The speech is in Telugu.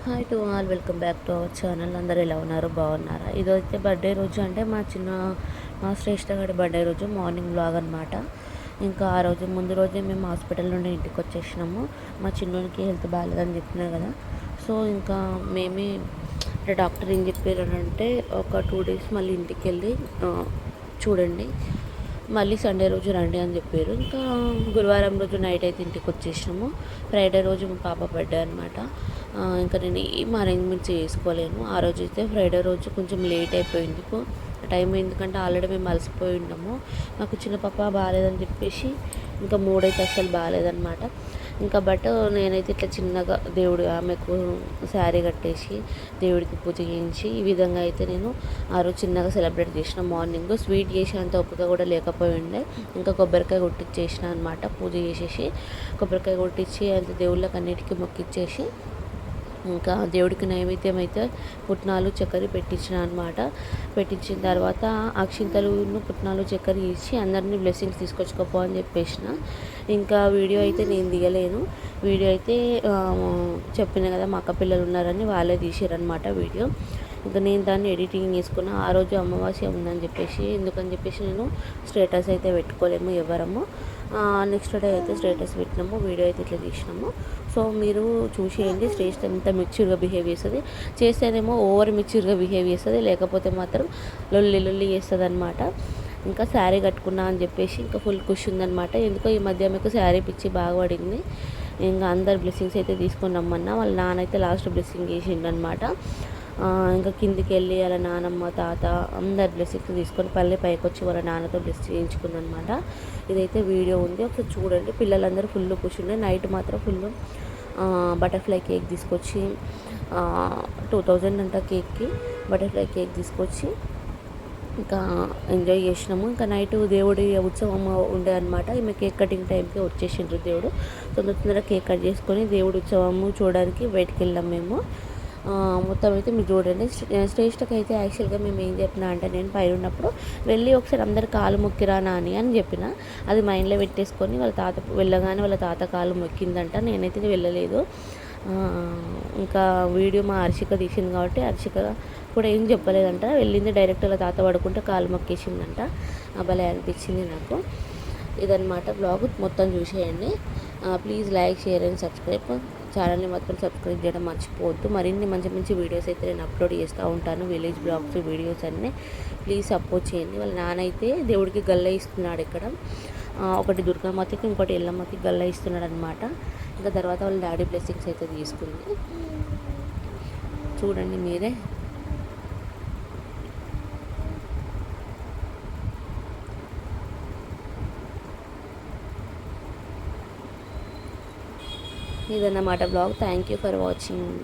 Hi to all, welcome back to our channel. అందరూ ఎలా ఉన్నారు, బాగున్నారా? ఇదైతే బర్త్డే రోజు, అంటే మా శ్రేష్ఠ గారి బర్త్డే రోజు మార్నింగ్ బ్లాగ్ అనమాట. ఇంకా ఆ రోజు ముందు రోజే మేము హాస్పిటల్ నుండి ఇంటికి వచ్చేసినాము. మా చిన్నోనికి హెల్త్ బాగాలేదని చెప్పినారు కదా. సో ఇంకా మేమే డాక్టర్ ఏం చెప్పారంటే ఒక 2 days మళ్ళీ ఇంటికి వెళ్ళి చూడండి, మళ్ళీ సండే రోజు రండి అని చెప్పారు. ఇంకా గురువారం రోజు నైట్ అయితే ఇంటికి వచ్చేసినాము. ఫ్రైడే రోజు మా పాప బర్త్డే అనమాట. ఇంకా నేను ఏం అరేంజ్మెంట్స్ చేసుకోలేను. ఆ రోజు అయితే ఫ్రైడే రోజు కొంచెం లేట్ అయిపోయింది టైం, ఎందుకంటే ఆల్రెడీ మేము అలసిపోయి ఉన్నాము. నాకు చిన్న పాప బాగాలేదని చెప్పేసి ఇంకా మూడైతే అస్సలు బాగాలేదనమాట. ఇంకా బట్ నేనైతే ఇట్లా చిన్నగా ఆమెకు శారీ కట్టేసి దేవుడికి పూజ చేయించి ఈ విధంగా అయితే నేను ఆ రోజు చిన్నగా సెలబ్రేట్ చేసిన. మార్నింగ్ స్వీట్ చేసేంత ఓపిక కూడా లేకపోయి ఉండే. ఇంకా కొబ్బరికాయ కొట్టించేసిన అనమాట. పూజ చేసేసి కొబ్బరికాయ కొట్టించి అంత దేవుళ్ళకి అన్నిటికీ మొక్కిచ్చేసి ఇంకా దేవుడికి నైవేద్యం అయితే పుట్నాలు చక్కెర పెట్టించిన అనమాట. పెట్టించిన తర్వాత అక్షింతలు పుట్నాలు చక్కెర ఇచ్చి అందరినీ బ్లెస్సింగ్స్ తీసుకొచ్చుకోపో అని చెప్పేసిన. ఇంకా వీడియో అయితే నేను దిగలేను. వీడియో అయితే చెప్పిన కదా మా అక్క పిల్లలు ఉన్నారని వాళ్ళే తీసారనమాట వీడియో. ఇంకా నేను దాన్ని ఎడిటింగ్ చేసుకున్నా. ఆ రోజు అమావాస్య ఉందని చెప్పేసి, ఎందుకని చెప్పేసి నేను స్టేటస్ అయితే పెట్టుకోలేము ఎవరము. నెక్స్ట్ డే అయితే స్టేటస్ పెట్టినాము, వీడియో అయితే ఇట్లా తీసినాము. సో మీరు చూసేయండి. శ్రేష్ఠ ఎంత మెచ్యూర్గా బిహేవ్ చేస్తుంది. చేస్తేనేమో ఓవర్ మెచ్యూర్గా బిహేవ్ చేస్తుంది, లేకపోతే మాత్రం లొల్లి చేస్తుంది అనమాట. ఇంకా శారీ కట్టుకున్నా అని చెప్పేసి ఇంకా ఫుల్ ఖుషి ఉందనమాట. ఎందుకో ఈ మధ్య మీకు శారీ పిచ్చి బాగా పడింది. ఇంకా అందరు బ్లెస్సింగ్స్ అయితే తీసుకొని రమ్మన్నా. వాళ్ళ నాన్న అయితే లాస్ట్ బ్లెస్సింగ్ చేసిండనమాట. ఇంకా కిందికి వెళ్ళి వాళ్ళ నానమ్మ తాత అందరు బ్లెస్సింగ్స్ తీసుకొని పైకి వచ్చి వాళ్ళ నాన్నతో బ్లెస్ చేయించుకుందనమాట. ఇదైతే వీడియో ఉంది, ఒకసారి చూడండి. పిల్లలందరూ ఫుల్ కూర్చుండే. నైట్ మాత్రం ఫుల్ బటర్ఫ్లై కేక్ తీసుకొచ్చి 2000 అంట కేక్కి. బటర్ఫ్లై కేక్ తీసుకొచ్చి ఇంకా ఎంజాయ్ చేసినాము. ఇంకా నైట్ దేవుడి ఉత్సవం ఉండే అనమాట. ఈమె కేక్ కటింగ్ టైంకి వచ్చేసిండ్రు దేవుడు. తొందరగా కేక్ కట్ చేసుకొని దేవుడి ఉత్సవము చూడడానికి బయటికి వెళ్ళాం మేము. మొత్తం అయితే మీరు చూడండి. శ్రేష్ఠకి అయితే యాక్చువల్గా మేము ఏం చెప్పినా అంటే, నేను పైన ఉన్నప్పుడు వెళ్ళి ఒకసారి అందరు కాలు మొక్కిరా నాని అని చెప్పిన. అది మైండ్లో పెట్టేసుకొని వాళ్ళ తాత వెళ్ళగానే వాళ్ళ తాత కాలు మొక్కిందంట. నేనైతే వెళ్ళలేదు. ఇంకా వీడియో మా హర్షిక తీసింది కాబట్టి హర్షిక కూడా ఏం చెప్పలేదంట. వెళ్ళింది డైరెక్ట్ వాళ్ళ తాత పడుకుంటే కాలు మొక్కేసిందంట. భలే అనిపించింది నాకు. ఇదన్నమాట బ్లాగ్, మొత్తం చూసేయండి. Please like, share and subscribe. ఛానల్ని మాత్రం సబ్స్క్రైబ్ చేయడం మర్చిపోవద్దు. మరిన్ని మంచి మంచి వీడియోస్ అయితే నేను అప్లోడ్ చేస్తూ ఉంటాను. విలేజ్ బ్లాగ్స్ వీడియోస్ అన్నీ ప్లీజ్ సపోర్ట్ చేయండి. వాళ్ళ నాన్న అయితే దేవుడికి గల్ల ఇస్తున్నాడు ఇక్కడ. ఒకటి దుర్గామాతకి, ఇంకోటి ఎల్లమ్మకి గల్ల ఇస్తున్నాడు అనమాట. ఇంకా తర్వాత వాళ్ళ డాడీ బ్లెస్సింగ్స్ అయితే తీసుకుంది. చూడండి మీరే. ఇదన్నమాట blog. Thank you for watching.